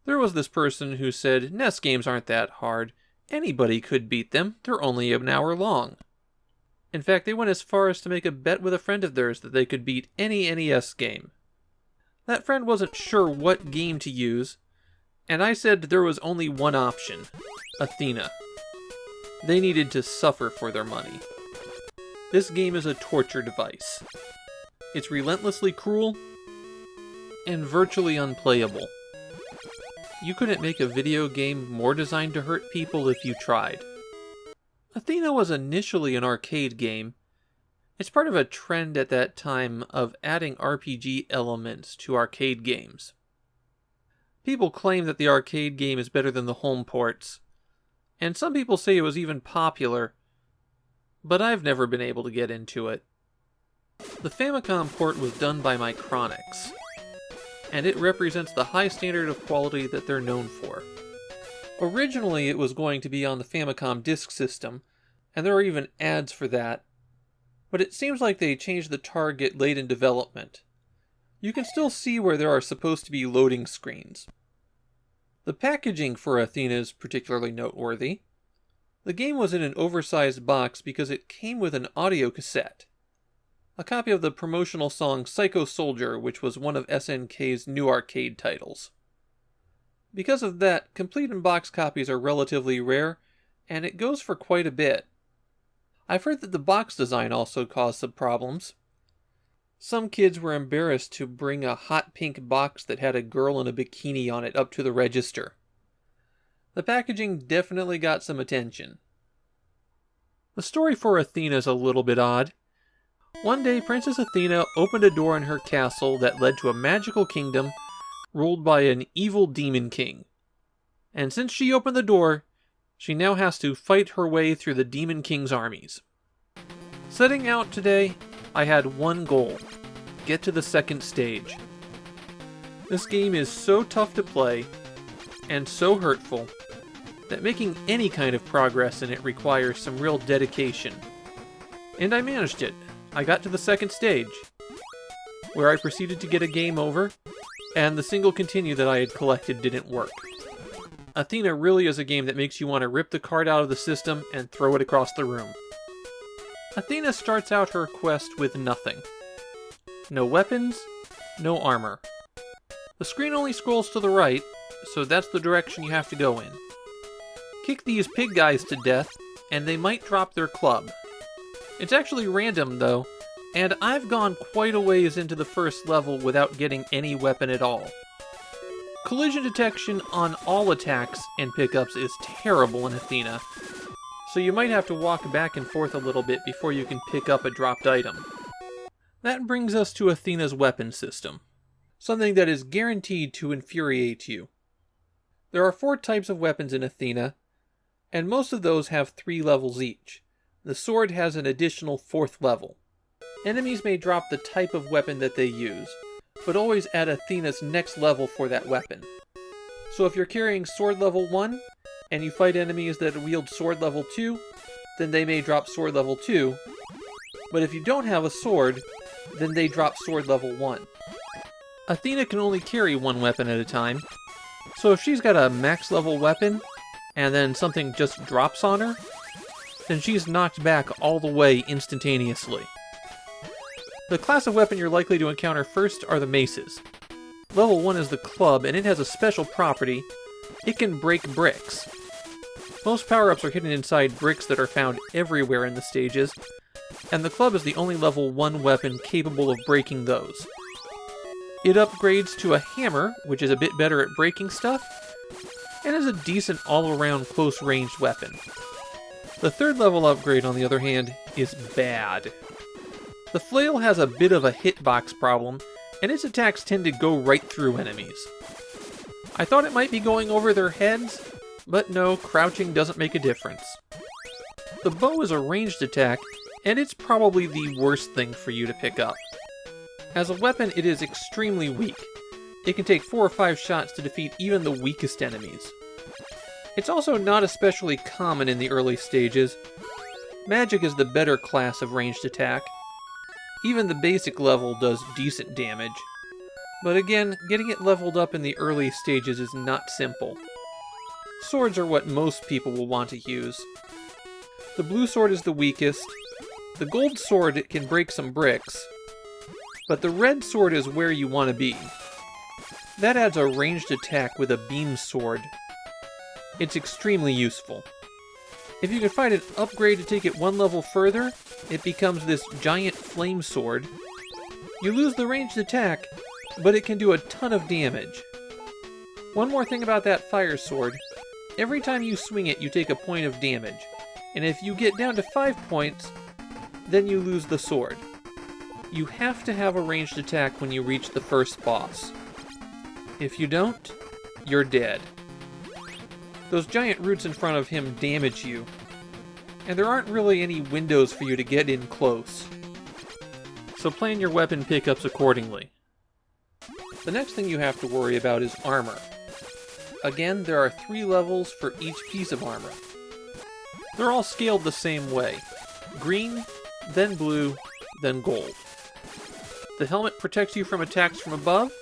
There was this person who said NES games aren't that hard. Anybody could beat them. They're only an hour long. In fact, they went as far as to make a bet with a friend of theirs that they could beat any NES game. That friend wasn't sure what game to use, and I said there was only one option: Athena. They needed to suffer for their money. This game is a torture device. It's relentlessly cruel and virtually unplayable. You couldn't make a video game more designed to hurt people if you tried. Athena was initially an arcade game. It's part of a trend at that time of adding RPG elements to arcade games. People claim that the arcade game is better than the home ports, and some people say it was even popular, but I've never been able to get into it. The Famicom port was done by Micronix, and it represents the high standard of quality that they're known for. Originally, it was going to be on the Famicom disk system, and there are even ads for that, but it seems like they changed the target late in development. You can still see where there are supposed to be loading screens. The packaging for Athena is particularly noteworthy. The game was in an oversized box because it came with an audio cassette, a copy of the promotional song Psycho Soldier, which was one of SNK's new arcade titles. Because of that, complete in-box copies are relatively rare, and it goes for quite a bit. I've heard that the box design also caused some problems. Some kids were embarrassed to bring a hot pink box that had a girl in a bikini on it up to the register. The packaging definitely got some attention. The story for Athena is a little bit odd. One day, Princess Athena opened a door in her castle that led to a magical kingdom ruled by an evil demon king. And since she opened the door, she now has to fight her way through the demon king's armies. Setting out today, I had one goal: get to the second stage. This game is so tough to play, and so hurtful, that making any kind of progress in it requires some real dedication. And I managed it. I got to the second stage, where I proceeded to get a game over, and the single continue that I had collected didn't work. Athena really is a game that makes you want to rip the card out of the system and throw it across the room. Athena starts out her quest with nothing. No weapons, no armor. The screen only scrolls to the right, so that's the direction you have to go in. Kick these pig guys to death, and they might drop their club. It's actually random, though, and I've gone quite a ways into the first level without getting any weapon at all. Collision detection on all attacks and pickups is terrible in Athena, so you might have to walk back and forth a little bit before you can pick up a dropped item. That brings us to Athena's weapon system, something that is guaranteed to infuriate you. There are 4 types of weapons in Athena, and most of those have 3 levels each. The sword has an additional 4th level. Enemies may drop the type of weapon that they use, but always add Athena's next level for that weapon. So if you're carrying sword level 1, and you fight enemies that wield sword level 2, then they may drop sword level 2, but if you don't have a sword, then they drop sword level 1. Athena can only carry 1 weapon at a time, so if she's got a max level weapon, and then something just drops on her, then she's knocked back all the way instantaneously. The class of weapon you're likely to encounter first are the maces. Level 1 is the club, and it has a special property: it can break bricks. Most power-ups are hidden inside bricks that are found everywhere in the stages, and the club is the only level 1 weapon capable of breaking those. It upgrades to a hammer, which is a bit better at breaking stuff, and is a decent all-around close-ranged weapon. The 3rd level upgrade, on the other hand, is bad. The flail has a bit of a hitbox problem, and its attacks tend to go right through enemies. I thought it might be going over their heads, but no, crouching doesn't make a difference. The bow is a ranged attack, and it's probably the worst thing for you to pick up. As a weapon, it is extremely weak. It can take 4 or 5 shots to defeat even the weakest enemies. It's also not especially common in the early stages. Magic is the better class of ranged attack. Even the basic level does decent damage. But again, getting it leveled up in the early stages is not simple. Swords are what most people will want to use. The blue sword is the weakest. The gold sword can break some bricks. But the red sword is where you want to be. That adds a ranged attack with a beam sword. It's extremely useful. If you can find an upgrade to take it one level further, it becomes this giant flame sword. You lose the ranged attack, but it can do a ton of damage. One more thing about that fire sword. Every time you swing it, you take a point of damage. And if you get down to 5 points, then you lose the sword. You have to have a ranged attack when you reach the first boss. If you don't, you're dead. Those giant roots in front of him damage you, and there aren't really any windows for you to get in close. So plan your weapon pickups accordingly. The next thing you have to worry about is armor. Again, there are 3 levels for each piece of armor. They're all scaled the same way. Green, then blue, then gold. The helmet protects you from attacks from above,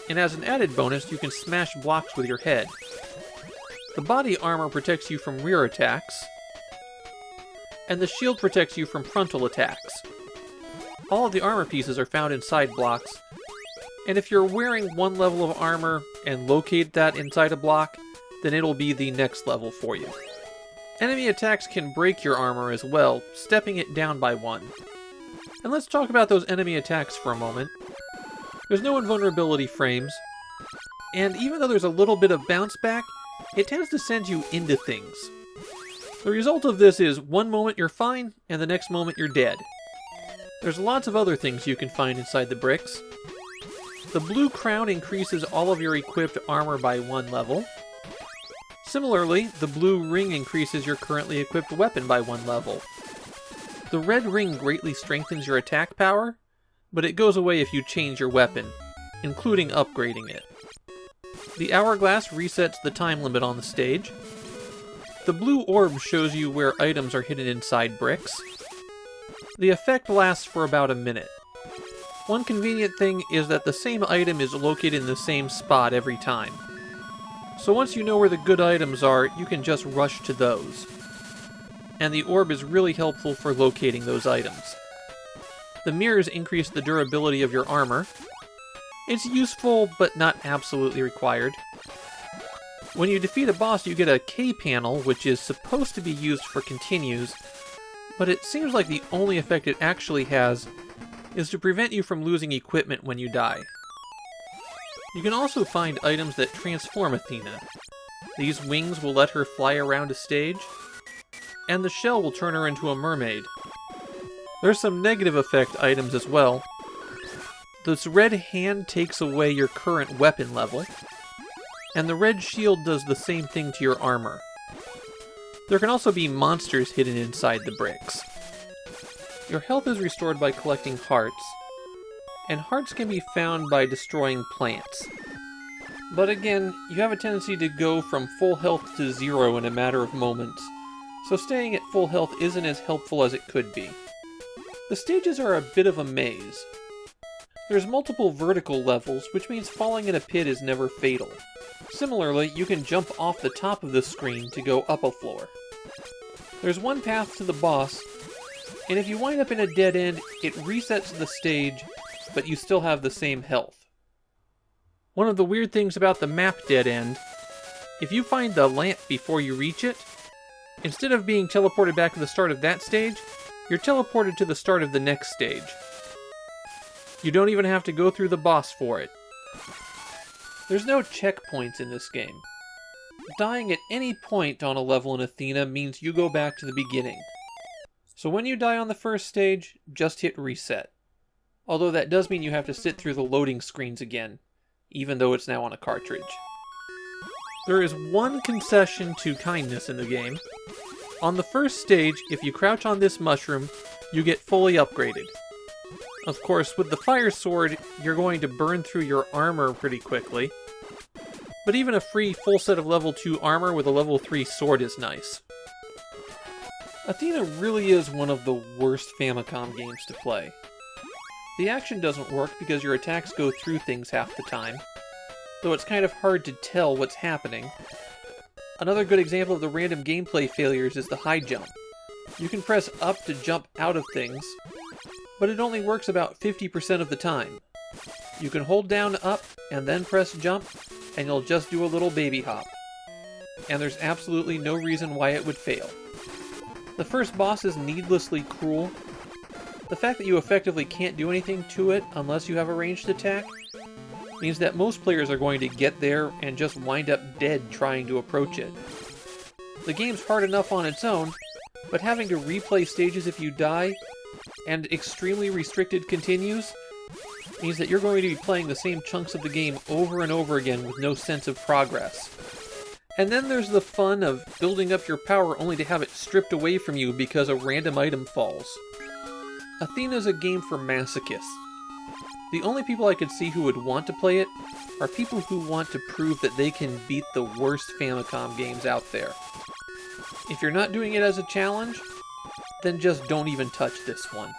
and as an added bonus, you can smash blocks with your head. The body armor protects you from rear attacks, and the shield protects you from frontal attacks. All of the armor pieces are found inside blocks, and if you're wearing one level of armor and locate that inside a block, then it'll be the next level for you. Enemy attacks can break your armor as well, stepping it down by 1. And let's talk about those enemy attacks for a moment. There's no invulnerability frames, and even though there's a little bit of bounce back, it tends to send you into things. The result of this is one moment you're fine, and the next moment you're dead. There's lots of other things you can find inside the bricks. The blue crown increases all of your equipped armor by 1 level. Similarly, the blue ring increases your currently equipped weapon by 1 level. The red ring greatly strengthens your attack power, but it goes away if you change your weapon, including upgrading it. The hourglass resets the time limit on the stage. The blue orb shows you where items are hidden inside bricks. The effect lasts for about a minute. One convenient thing is that the same item is located in the same spot every time. So once you know where the good items are, you can just rush to those. And the orb is really helpful for locating those items. The mirrors increase the durability of your armor. It's useful, but not absolutely required. When you defeat a boss, you get a K panel, which is supposed to be used for continues, but it seems like the only effect it actually has is to prevent you from losing equipment when you die. You can also find items that transform Athena. These wings will let her fly around a stage, and the shell will turn her into a mermaid. There's some negative effect items as well. This red hand takes away your current weapon level, and the red shield does the same thing to your armor. There can also be monsters hidden inside the bricks. Your health is restored by collecting hearts, and hearts can be found by destroying plants. But again, you have a tendency to go from full health to 0 in a matter of moments, so staying at full health isn't as helpful as it could be. The stages are a bit of a maze. There's multiple vertical levels, which means falling in a pit is never fatal. Similarly, you can jump off the top of the screen to go up a floor. There's one path to the boss, and if you wind up in a dead end, it resets the stage, but you still have the same health. One of the weird things about the map dead end, if you find the lamp before you reach it, instead of being teleported back to the start of that stage, you're teleported to the start of the next stage. You don't even have to go through the boss for it. There's no checkpoints in this game. Dying at any point on a level in Athena means you go back to the beginning. So when you die on the first stage, just hit reset. Although that does mean you have to sit through the loading screens again, even though it's now on a cartridge. There is one concession to kindness in the game. On the first stage, if you crouch on this mushroom, you get fully upgraded. Of course, with the fire sword, you're going to burn through your armor pretty quickly. But even a free full set of level 2 armor with a level 3 sword is nice. Athena really is one of the worst Famicom games to play. The action doesn't work because your attacks go through things half the time, though it's kind of hard to tell what's happening. Another good example of the random gameplay failures is the high jump. You can press up to jump out of things, but it only works about 50% of the time. You can hold down up and then press jump, and you'll just do a little baby hop. And there's absolutely no reason why it would fail. The first boss is needlessly cruel. The fact that you effectively can't do anything to it unless you have a ranged attack means that most players are going to get there and just wind up dead trying to approach it. The game's hard enough on its own, but having to replay stages if you die, and extremely restricted continues, means that you're going to be playing the same chunks of the game over and over again with no sense of progress. And then there's the fun of building up your power only to have it stripped away from you because a random item falls. Athena's a game for masochists. The only people I could see who would want to play it are people who want to prove that they can beat the worst Famicom games out there. If you're not doing it as a challenge, then just don't even touch this one.